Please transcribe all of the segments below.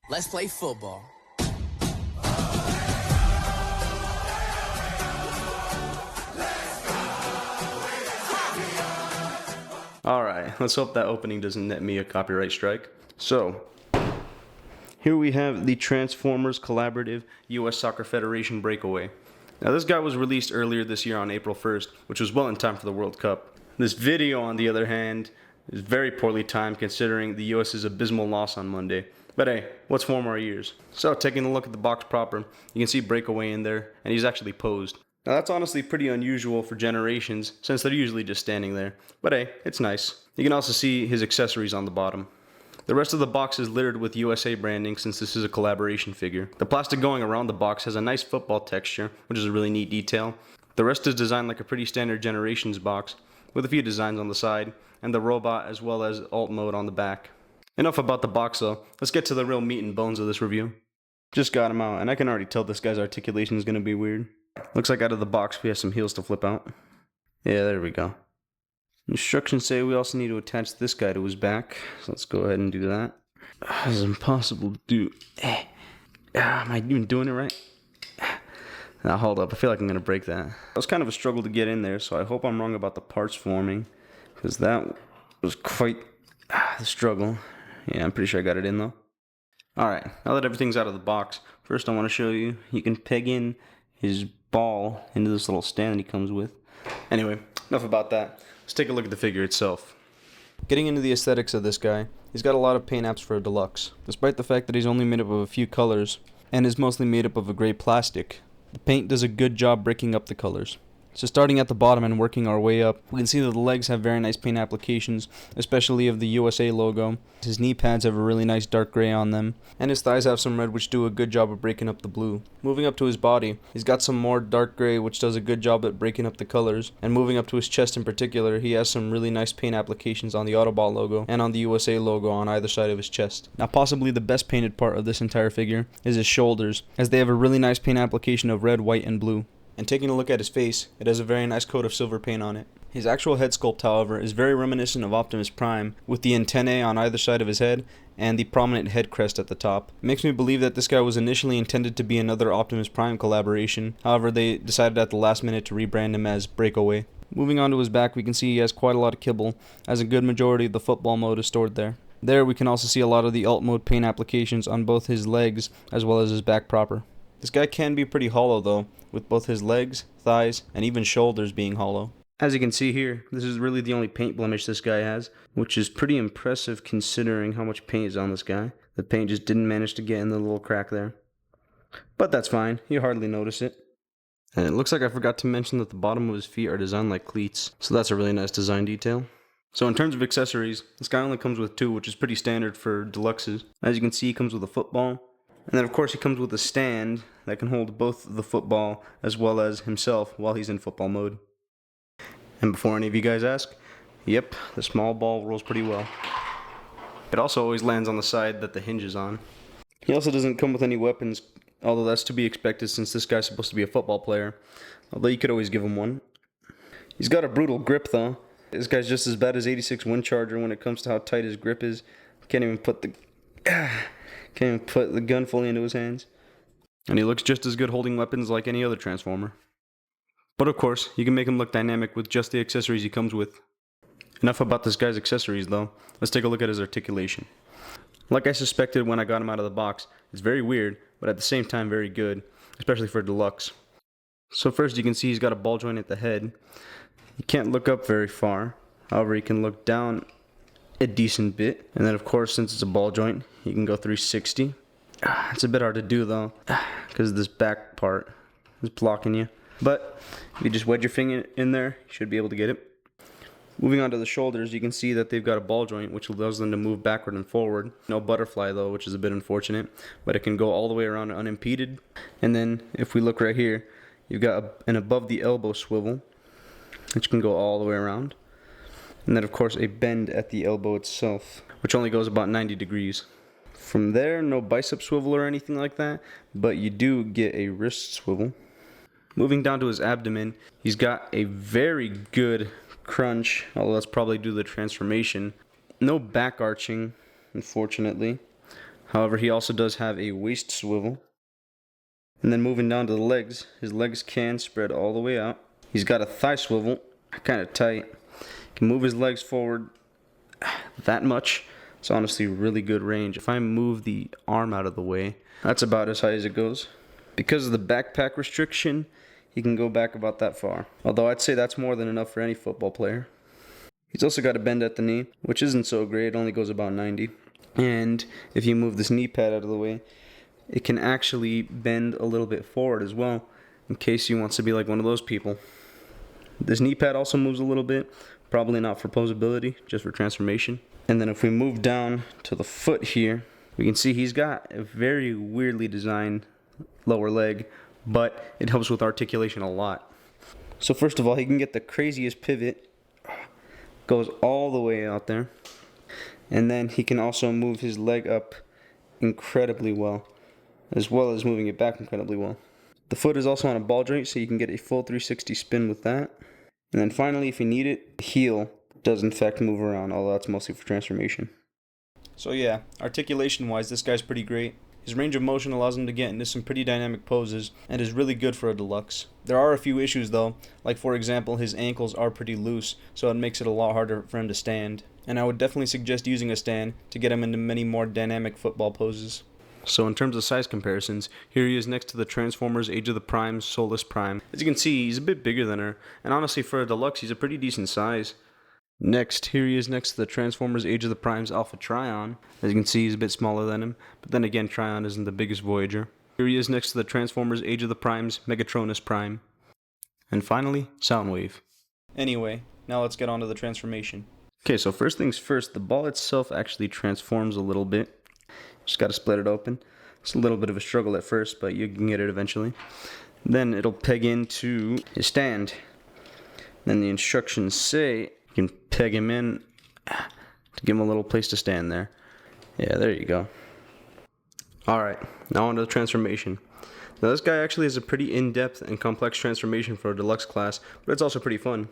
Let's play football. Alright, let's hope that opening doesn't net me a copyright strike. So, here we have the Transformers Collaborative US Soccer Federation Breakaway. Now this guy was released earlier this year on April 1st, which was well in time for the World Cup. This video, on the other hand, is very poorly timed considering the US's abysmal loss on Monday. But hey, what's 4 more years? So, taking a look at the box proper, you can see Breakaway in there, and he's actually posed. Now that's honestly pretty unusual for Generations, since they're usually just standing there. But hey, it's nice. You can also see his accessories on the bottom. The rest of the box is littered with USA branding since this is a collaboration figure. The plastic going around the box has a nice football texture, which is a really neat detail. The rest is designed like a pretty standard Generations box, with a few designs on the side, and the robot as well as alt mode on the back. Enough about the box though, let's get to the real meat and bones of this review. Just got him out, and I can already tell this guy's articulation is going to be weird. Looks like out of the box we have some heels to flip out. Yeah, there we go. Instructions say we also need to attach this guy to his back, so let's go ahead and do that. This is impossible to do. Am I even doing it right? Now hold up, I feel like I'm going to break that. It was kind of a struggle to get in there, so I hope I'm wrong about the parts forming, because that was quite the struggle. Yeah, I'm pretty sure I got it in though. Alright, now that everything's out of the box, first I want to show you, you can peg in his ball into this little stand that he comes with. Anyway, enough about that. Let's take a look at the figure itself. Getting into the aesthetics of this guy, he's got a lot of paint apps for a deluxe. Despite the fact that he's only made up of a few colors, and is mostly made up of a gray plastic, the paint does a good job breaking up the colors. So starting at the bottom and working our way up, we can see that the legs have very nice paint applications, especially of the USA logo. His knee pads have a really nice dark gray on them, and his thighs have some red which do a good job of breaking up the blue. Moving up to his body, he's got some more dark gray which does a good job at breaking up the colors, and moving up to his chest in particular, he has some really nice paint applications on the Autobot logo and on the USA logo on either side of his chest. Now possibly the best painted part of this entire figure is his shoulders, as they have a really nice paint application of red, white, and blue. And taking a look at his face, it has a very nice coat of silver paint on it. His actual head sculpt, however, is very reminiscent of Optimus Prime, with the antennae on either side of his head and the prominent head crest at the top. It makes me believe that this guy was initially intended to be another Optimus Prime collaboration, however they decided at the last minute to rebrand him as Breakaway. Moving on to his back, we can see he has quite a lot of kibble, as a good majority of the football mode is stored there. There we can also see a lot of the alt mode paint applications on both his legs as well as his back proper. This guy can be pretty hollow though, with both his legs, thighs, and even shoulders being hollow. As you can see here, this is really the only paint blemish this guy has, which is pretty impressive considering how much paint is on this guy. The paint just didn't manage to get in the little crack there. But that's fine, you hardly notice it. And it looks like I forgot to mention that the bottom of his feet are designed like cleats, so that's a really nice design detail. So in terms of accessories, this guy only comes with 2, which is pretty standard for deluxes. As you can see, he comes with a football. And then of course he comes with a stand that can hold both the football as well as himself while he's in football mode. And before any of you guys ask, yep, the small ball rolls pretty well. It also always lands on the side that the hinge is on. He also doesn't come with any weapons, although that's to be expected since this guy's supposed to be a football player. Although you could always give him one. He's got a brutal grip though. This guy's just as bad as 86 Wind Charger when it comes to how tight his grip is. Can't even put the gun fully into his hands. And he looks just as good holding weapons like any other Transformer. But of course, you can make him look dynamic with just the accessories he comes with. Enough about this guy's accessories though, let's take a look at his articulation. Like I suspected when I got him out of the box, it's very weird, but at the same time very good, especially for deluxe. So first you can see he's got a ball joint at the head. He can't look up very far, however he can look down a decent bit. And then of course, since it's a ball joint, you can go 360. It's a bit hard to do though, because this back part is blocking you. But if you just wedge your finger in there, you should be able to get it. Moving on to the shoulders, you can see that they've got a ball joint which allows them to move backward and forward. No butterfly though, which is a bit unfortunate, but it can go all the way around unimpeded. And then if we look right here, you've got an above the elbow swivel, which can go all the way around. And then of course a bend at the elbow itself, which only goes about 90 degrees. From there, no bicep swivel or anything like that, but you do get a wrist swivel. Moving down to his abdomen, he's got a very good crunch, although that's probably due to the transformation. No back arching, unfortunately. However, he also does have a waist swivel. And then moving down to the legs, his legs can spread all the way out. He's got a thigh swivel, kind of tight. Can move his legs forward that much. It's honestly really good range. If I move the arm out of the way, that's about as high as it goes. Because of the backpack restriction, he can go back about that far. Although I'd say that's more than enough for any football player. He's also got a bend at the knee, which isn't so great. It only goes about 90. And if you move this knee pad out of the way, it can actually bend a little bit forward as well, in case he wants to be like one of those people. This knee pad also moves a little bit, probably not for posability, just for transformation. And then if we move down to the foot here, we can see he's got a very weirdly designed lower leg, but it helps with articulation a lot. So first of all, he can get the craziest pivot, goes all the way out there, and then he can also move his leg up incredibly well as moving it back incredibly well. The foot is also on a ball joint, so you can get a full 360 spin with that. And then finally, if you need it, the heel does in fact move around, although that's mostly for transformation. So yeah, articulation-wise, this guy's pretty great. His range of motion allows him to get into some pretty dynamic poses, and is really good for a deluxe. There are a few issues though, like for example, his ankles are pretty loose, so it makes it a lot harder for him to stand. And I would definitely suggest using a stand to get him into many more dynamic football poses. So in terms of size comparisons, here he is next to the Transformers Age of the Primes Solus Prime. As you can see, he's a bit bigger than her, and honestly for a deluxe, he's a pretty decent size. Next, here he is next to the Transformers Age of the Primes Alpha Trion. As you can see, he's a bit smaller than him, but then again, Trion isn't the biggest Voyager. Here he is next to the Transformers Age of the Primes Megatronus Prime. And finally, Soundwave. Anyway, now let's get on to the transformation. Okay, so first things first, the ball itself actually transforms a little bit. Just got to split it open. It's a little bit of a struggle at first, but you can get it eventually. Then it'll peg into his stand. Then the instructions say you can peg him in to give him a little place to stand there. Yeah, there you go. Alright, now on to the transformation. Now this guy actually has a pretty in-depth and complex transformation for a deluxe class, but it's also pretty fun.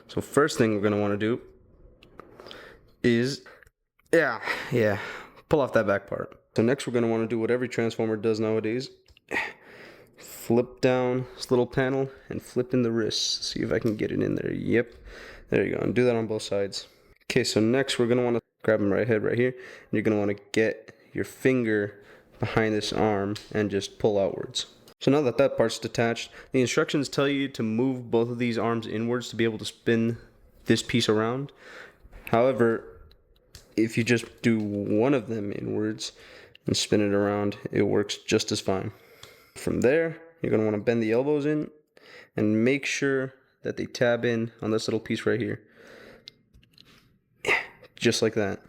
So first thing we're going to want to do is, pull off that back part. So next we're going to want to do what every transformer does nowadays. Flip down this little panel and flip in the wrists. See if I can get it in there. Yep. There you go. And do that on both sides. Okay, so next we're going to want to grab him right here. And you're going to want to get your finger behind this arm and just pull outwards. So now that that part's detached, the instructions tell you to move both of these arms inwards to be able to spin this piece around. However, if you just do one of them inwards and spin it around, it works just as fine. From there, you're going to want to bend the elbows in and make sure that they tab in on this little piece right here. Just like that.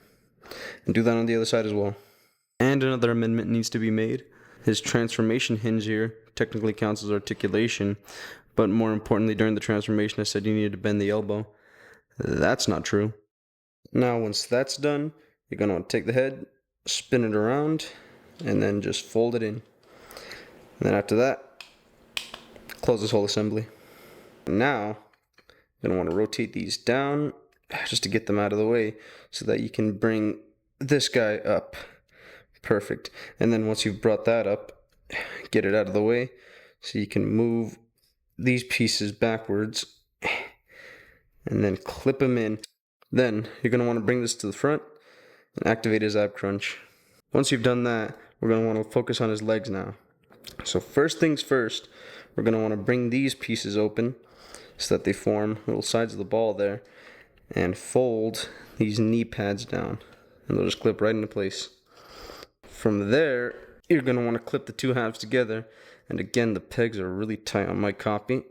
And do that on the other side as well. And another amendment needs to be made. His transformation hinge here technically counts as articulation, but more importantly, during the transformation I said you needed to bend the elbow. That's not true. Now once that's done, you're going to want to take the head, spin it around, and then just fold it in. And then after that, close this whole assembly. Now, you're going to want to rotate these down just to get them out of the way so that you can bring this guy up. Perfect. And then once you've brought that up, get it out of the way so you can move these pieces backwards and then clip them in. Then you're going to want to bring this to the front and activate his ab crunch. Once you've done that, we're going to want to focus on his legs now. So first things first, we're going to want to bring these pieces open so that they form little sides of the ball there and fold these knee pads down and they'll just clip right into place. From there, you're going to want to clip the two halves together, and again the pegs are really tight on my copy.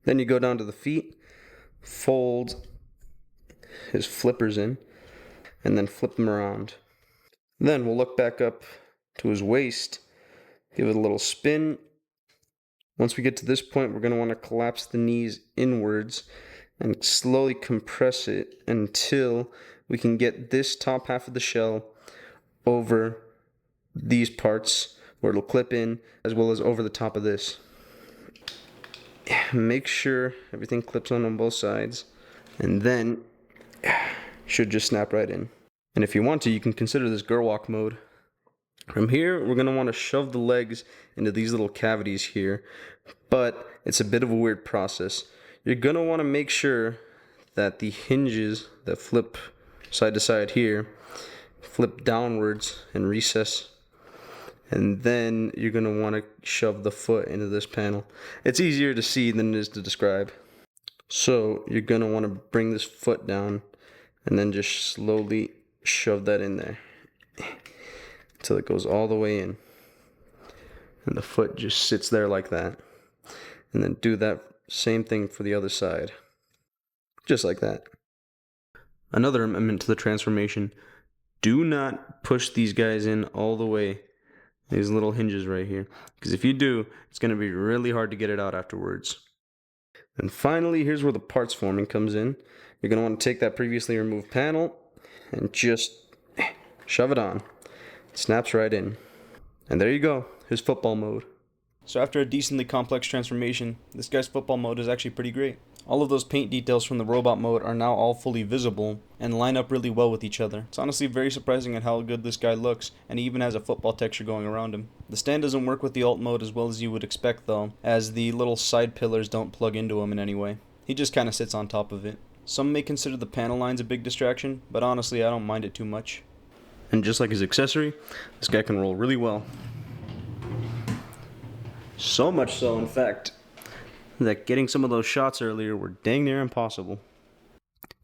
Then you go down to the feet, fold his flippers in, and then flip them around. Then we'll look back up to his waist, give it a little spin. Once we get to this point, we're going to want to collapse the knees inwards and slowly compress it until we can get this top half of the shell over these parts where it'll clip in, as well as over the top of this. Make sure everything clips on both sides, and then should just snap right in. And if you want to, you can consider this Gerwalk mode. From here, we're going to want to shove the legs into these little cavities here, but it's a bit of a weird process. You're going to want to make sure that the hinges that flip side to side here flip downwards and recess, and then you're going to want to shove the foot into this panel. It's easier to see than it is to describe. So you're going to want to bring this foot down and then just slowly shove that in there until it goes all the way in, and the foot just sits there like that. And then do that same thing for the other side, just like that. Another amendment to the transformation: do not push these guys in all the way, these little hinges right here, because if you do, it's going to be really hard to get it out afterwards. And finally, here's where the parts forming comes in. You're going to want to take that previously removed panel and just shove it on. It snaps right in. And there you go, his football mode. So after a decently complex transformation, this guy's football mode is actually pretty great. All of those paint details from the robot mode are now all fully visible and line up really well with each other. It's honestly very surprising at how good this guy looks, and he even has a football texture going around him. The stand doesn't work with the alt mode as well as you would expect though, as the little side pillars don't plug into him in any way. He just kinda sits on top of it. Some may consider the panel lines a big distraction, but honestly I don't mind it too much. And just like his accessory, this guy can roll really well. So much so, in fact, that getting some of those shots earlier were dang near impossible.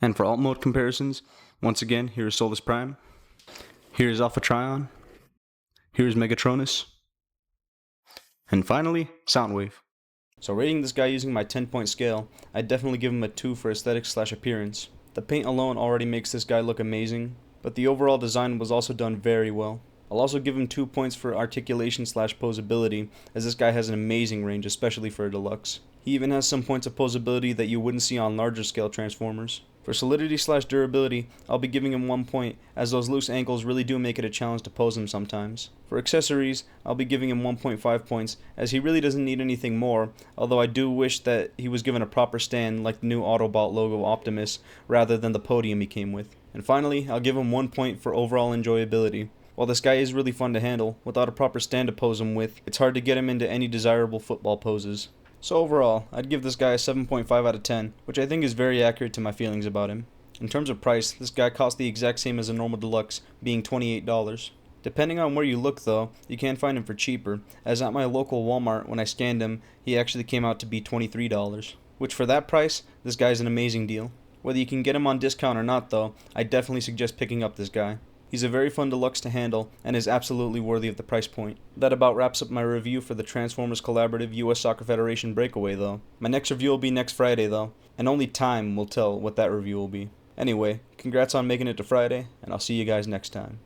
And for alt mode comparisons, once again, here's Solus Prime, here's Alpha Trion, here's Megatronus, and finally, Soundwave. So rating this guy using my 10-point scale, I'd definitely give him a 2 for aesthetics/appearance. The paint alone already makes this guy look amazing, but the overall design was also done very well. I'll also give him 2 points for articulation/posability, as this guy has an amazing range, especially for a deluxe. He even has some points of posability that you wouldn't see on larger scale transformers. For solidity/durability, I'll be giving him 1 point, as those loose ankles really do make it a challenge to pose him sometimes. For accessories, I'll be giving him 1.5 points, as he really doesn't need anything more, although I do wish that he was given a proper stand like the new Autobot logo Optimus, rather than the podium he came with. And finally, I'll give him 1 point for overall enjoyability. While this guy is really fun to handle, without a proper stand to pose him with, it's hard to get him into any desirable football poses. So overall, I'd give this guy a 7.5 out of 10, which I think is very accurate to my feelings about him. In terms of price, this guy costs the exact same as a normal deluxe, being $28. Depending on where you look though, you can find him for cheaper, as at my local Walmart when I scanned him, he actually came out to be $23. Which for that price, this guy's an amazing deal. Whether you can get him on discount or not though, I definitely suggest picking up this guy. He's a very fun deluxe to handle, and is absolutely worthy of the price point. That about wraps up my review for the Transformers Collaborative US Soccer Federation Breakaway though. My next review will be next Friday though, and only time will tell what that review will be. Anyway, congrats on making it to Friday, and I'll see you guys next time.